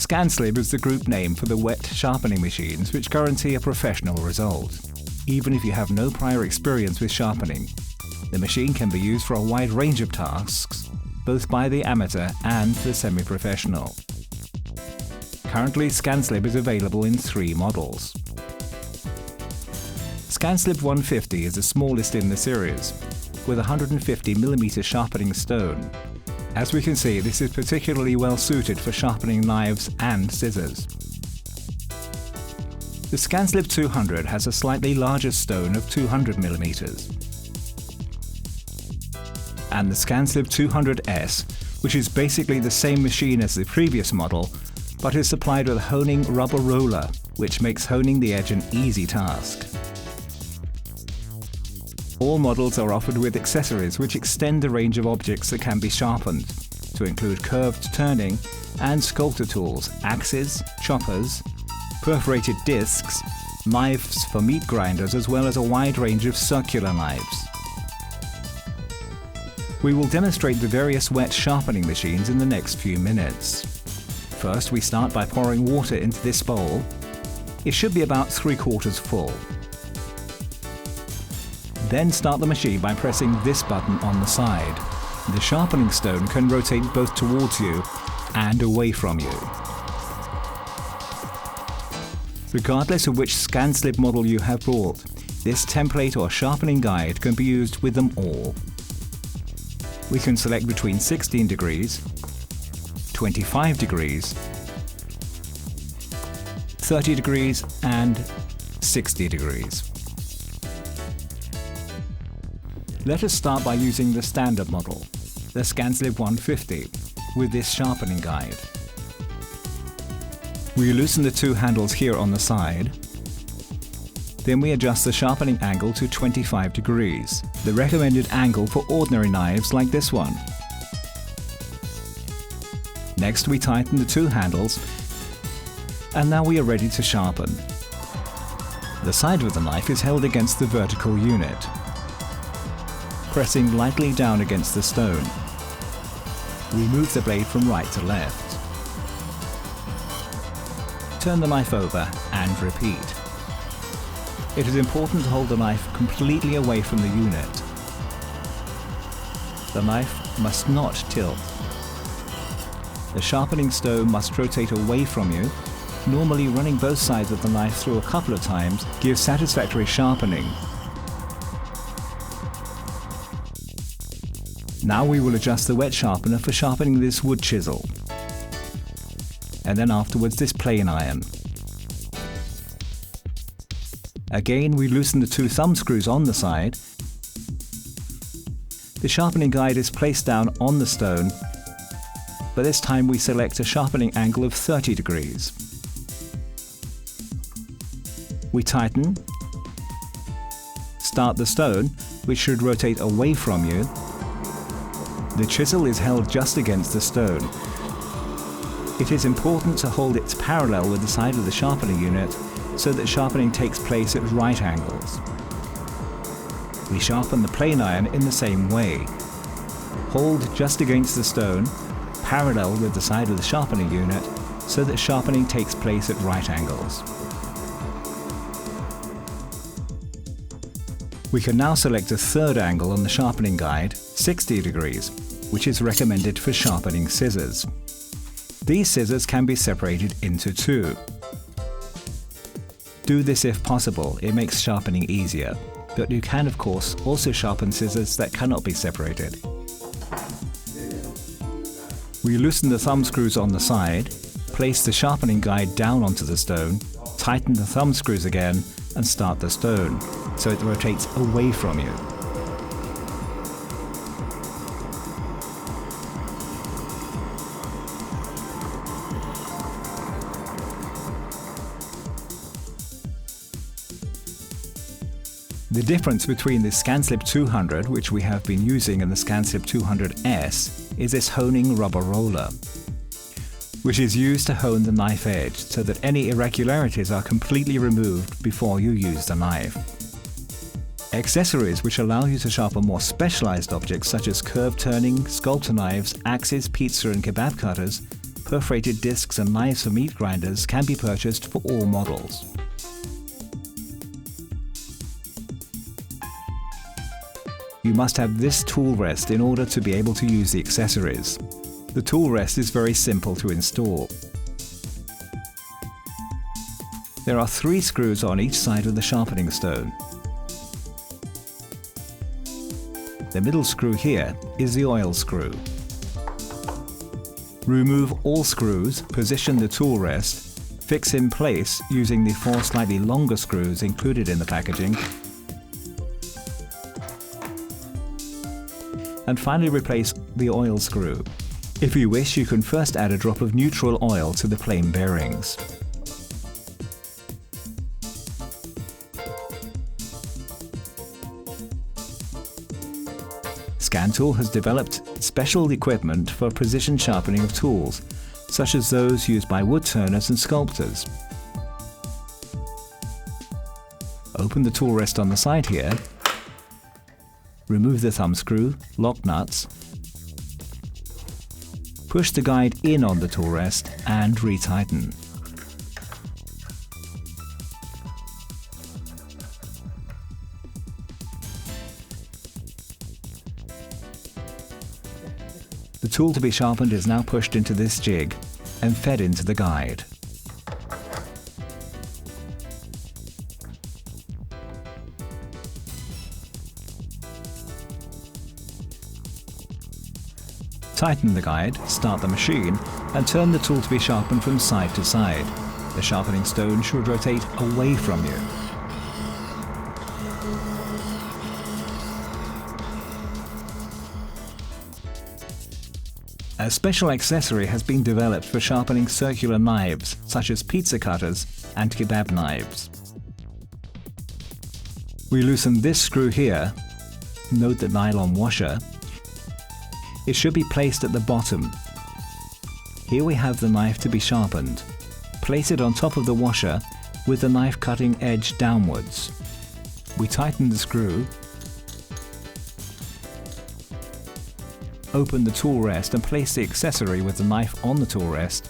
ScanSlib is the group name for the wet sharpening machines which guarantee a professional result. Even if you have no prior experience with sharpening, the machine can be used for a wide range of tasks, both by the amateur and the semi-professional. Currently, ScanSlib is available in 3 models. ScanSlib 150 is the smallest in the series, with a 150mm sharpening stone. As we can see, this is particularly well suited for sharpening knives and scissors. The ScanSlib 200 has a slightly larger stone of 200mm. And the ScanSlib 200S, which is basically the same machine as the previous model, but is supplied with a honing rubber roller, which makes honing the edge an easy task. All models are offered with accessories which extend the range of objects that can be sharpened, to include curved turning and sculptor tools, axes, choppers, perforated discs, knives for meat grinders, as well as a wide range of circular knives. We will demonstrate the various wet sharpening machines in the next few minutes. First, we start by pouring water into this bowl. It should be about 3/4 full. Then start the machine by pressing this button on the side. The sharpening stone can rotate both towards you and away from you. Regardless of which ScanSlib model you have bought, this template or sharpening guide can be used with them all. We can select between 16 degrees, 25 degrees, 30 degrees and 60 degrees. Let us start by using the standard model, the ScanSlib 150, with this sharpening guide. We loosen the 2 handles here on the side. Then we adjust the sharpening angle to 25 degrees, the recommended angle for ordinary knives like this one. Next we tighten the 2 handles, and now we are ready to sharpen. The side of the knife is held against the vertical unit. Pressing lightly down against the stone, we move the blade from right to left. Turn the knife over and repeat. It is important to hold the knife completely away from the unit. The knife must not tilt. The sharpening stone must rotate away from you. Normally, running both sides of the knife through a couple of times gives satisfactory sharpening. Now we will adjust the wet sharpener for sharpening this wood chisel, and then afterwards this plane iron. Again, we loosen the 2 thumb screws on the side. The sharpening guide is placed down on the stone, but this time we select a sharpening angle of 30 degrees. We tighten, start the stone, which should rotate away from you. The chisel is held just against the stone. It is important to hold it parallel with the side of the sharpening unit so that sharpening takes place at right angles. We sharpen the plane iron in the same way. Hold just against the stone, parallel with the side of the sharpening unit, so that sharpening takes place at right angles. We can now select a 3rd angle on the sharpening guide, 60 degrees, which is recommended for sharpening scissors. These scissors can be separated into 2. Do this if possible, it makes sharpening easier, but you can of course also sharpen scissors that cannot be separated. We loosen the thumb screws on the side, place the sharpening guide down onto the stone, tighten the thumb screws again and start the stone, so it rotates away from you. The difference between the ScanSlib 200, which we have been using, and the ScanSlib 200S is this honing rubber roller, which is used to hone the knife edge so that any irregularities are completely removed before you use the knife. Accessories which allow you to sharpen more specialized objects such as curved turning, sculptor knives, axes, pizza and kebab cutters perforated discs and knives for meat grinders can be purchased for all models. You must have this tool rest in order to be able to use the accessories. The tool rest is very simple to install. There are 3 screws on each side of the sharpening stone. The middle screw here is the oil screw. Remove all screws, position the tool rest, fix in place using the 4 slightly longer screws included in the packaging, and finally replace the oil screw. If you wish, you can first add a drop of neutral oil to the plain bearings. Scantool has developed special equipment for precision sharpening of tools, such as those used by wood turners and sculptors. Open the tool rest on the side here, remove the thumb screw, lock nuts, push the guide in on the tool rest and retighten. The tool to be sharpened is now pushed into this jig and fed into the guide. Tighten the guide, start the machine, and turn the tool to be sharpened from side to side. The sharpening stone should rotate away from you. A special accessory has been developed for sharpening circular knives, such as pizza cutters and kebab knives. We loosen this screw here. Note the nylon washer. It should be placed at the bottom. Here we have the knife to be sharpened. Place it on top of the washer with the knife cutting edge downwards. We tighten the screw, open the tool rest and place the accessory with the knife on the tool rest.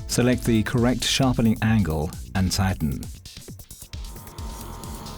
Select the correct sharpening angle and tighten.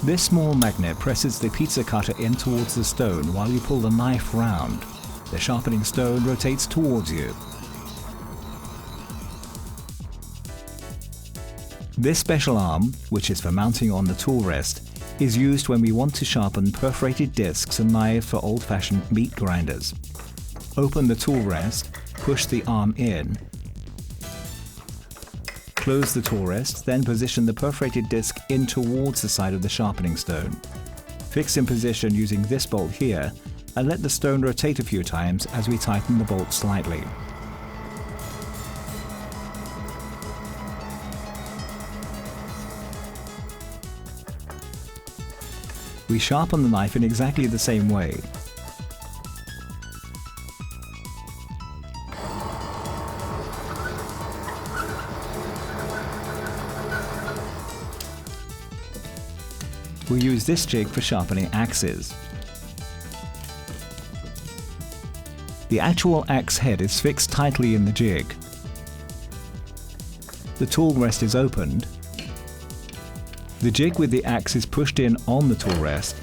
This small magnet presses the pizza cutter in towards the stone while you pull the knife round. The sharpening stone rotates towards you. This special arm, which is for mounting on the tool rest, is used when we want to sharpen perforated discs and knives for old-fashioned meat grinders. Open the tool rest, push the arm in, close the tool rest, then position the perforated disc in towards the side of the sharpening stone. Fix in position using this bolt here and let the stone rotate a few times as we tighten the bolt slightly. We sharpen the knife in exactly the same way. We use this jig for sharpening axes. The actual axe head is fixed tightly in the jig. The tool rest is opened. The jig with the axe is pushed in on the tool rest.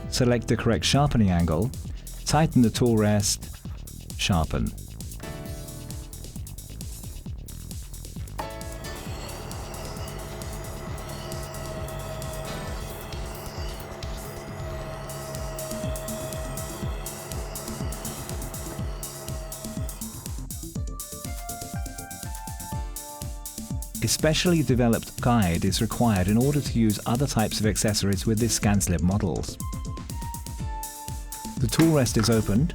Select the correct sharpening angle, tighten the tool rest, sharpen. A specially developed guide is required in order to use other types of accessories with this scan-slip models. The tool rest is opened.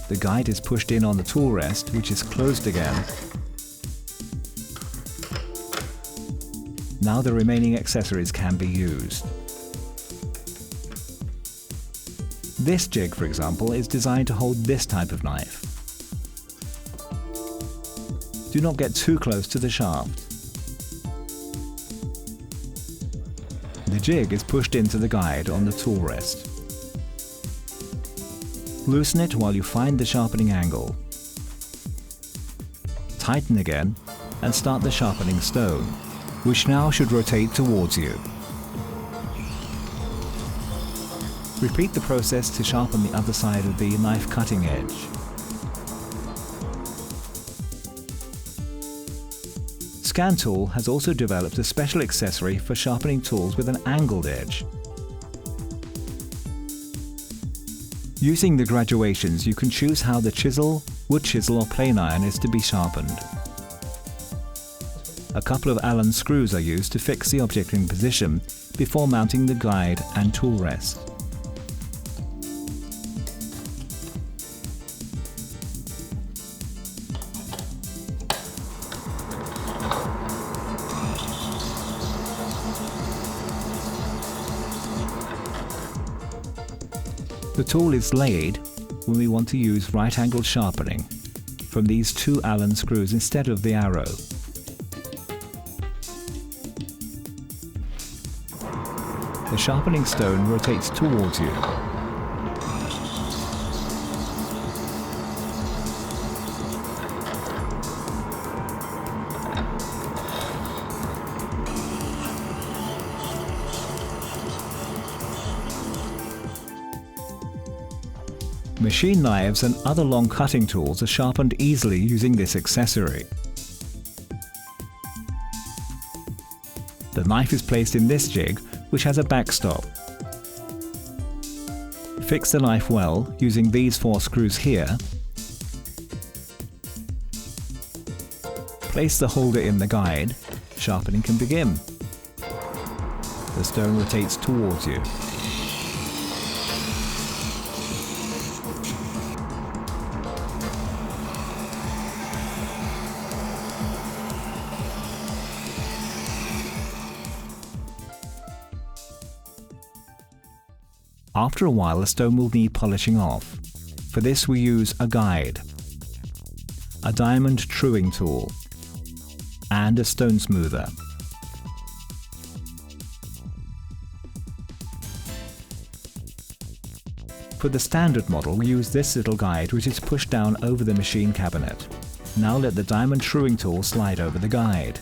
The guide is pushed in on the tool rest, which is closed again. Now the remaining accessories can be used. This jig, for example, is designed to hold this type of knife. Do not get too close to the shaft. The jig is pushed into the guide on the tool rest. Loosen it while you find the sharpening angle. Tighten again and start the sharpening stone, which now should rotate towards you. Repeat the process to sharpen the other side of the knife cutting edge. ScanTool has also developed a special accessory for sharpening tools with an angled edge. Using the graduations, you can choose how the chisel, wood chisel or plane iron is to be sharpened. A couple of Allen screws are used to fix the object in position before mounting the guide and tool rest. The tool is laid when we want to use right-angled sharpening from these two Allen screws instead of the arrow. The sharpening stone rotates towards you. Machine knives and other long cutting tools are sharpened easily using this accessory. The knife is placed in this jig, which has a backstop. Fix the knife well using these 4 screws here. Place the holder in the guide. Sharpening can begin. The stone rotates towards you. After a while, the stone will need polishing off. For this we use a guide, a diamond truing tool, and a stone smoother. For the standard model, we use this little guide which is pushed down over the machine cabinet. Now let the diamond truing tool slide over the guide.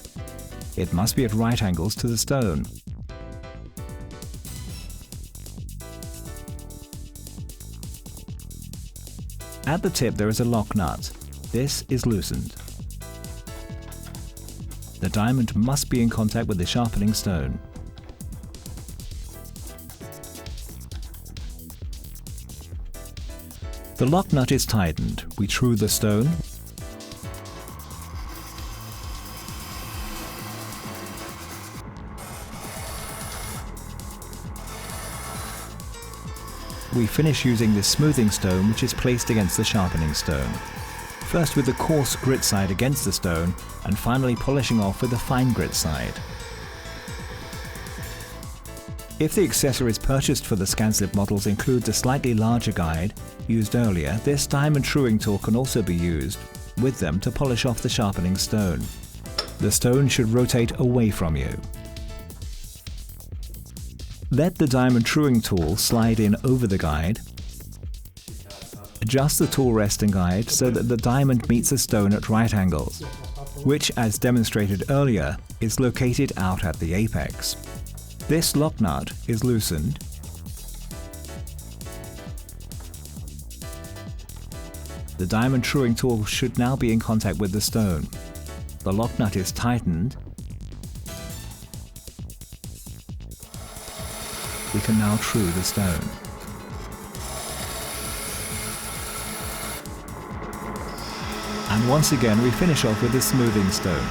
It must be at right angles to the stone. At the tip there is a lock nut. This is loosened. The diamond must be in contact with the sharpening stone. The lock nut is tightened. We true the stone. We finish using this smoothing stone which is placed against the sharpening stone. First with the coarse grit side against the stone and finally polishing off with the fine grit side. If the accessories purchased for the ScanSlip models include the slightly larger guide used earlier, this diamond truing tool can also be used with them to polish off the sharpening stone. The stone should rotate away from you. Let the diamond truing tool slide in over the guide. Adjust the tool rest and guide so that the diamond meets the stone at right angles, which, as demonstrated earlier, is located out at the apex. This lock nut is loosened. The diamond truing tool should now be in contact with the stone. The lock nut is tightened. We can now true the stone. And once again we finish off with the smoothing stone.